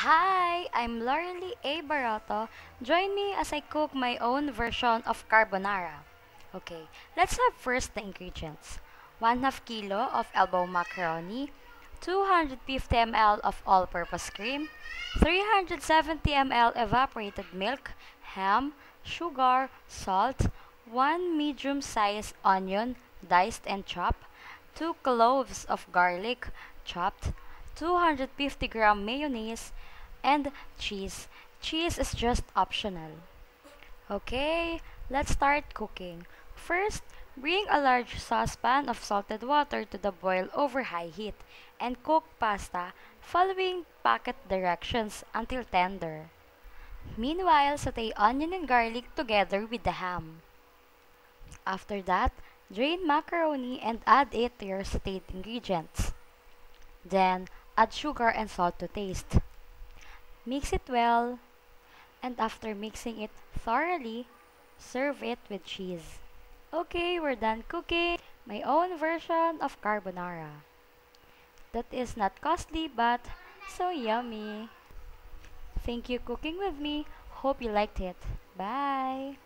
Hi, I'm Lorelie A. Barato. Join me as I cook my own version of carbonara. Okay, let's have first the ingredients. 1/2 kilo of elbow macaroni, 250 ml of all-purpose cream, 370 ml evaporated milk, ham, sugar, salt, 1 medium-sized onion, diced and chopped, 2 cloves of garlic, chopped, 250-gram mayonnaise, and cheese. Cheese is just optional. Okay, let's start cooking. First, bring a large saucepan of salted water to the boil over high heat and cook pasta following packet directions until tender. Meanwhile, saute onion and garlic together with the ham. After that, drain macaroni and add it to your sauteed ingredients. Then, add sugar and salt to taste. Mix it well, and after mixing it thoroughly, serve it with cheese. Okay, we're done cooking my own version of carbonara. That is not costly but so yummy. Thank you cooking with me. Hope you liked it. Bye.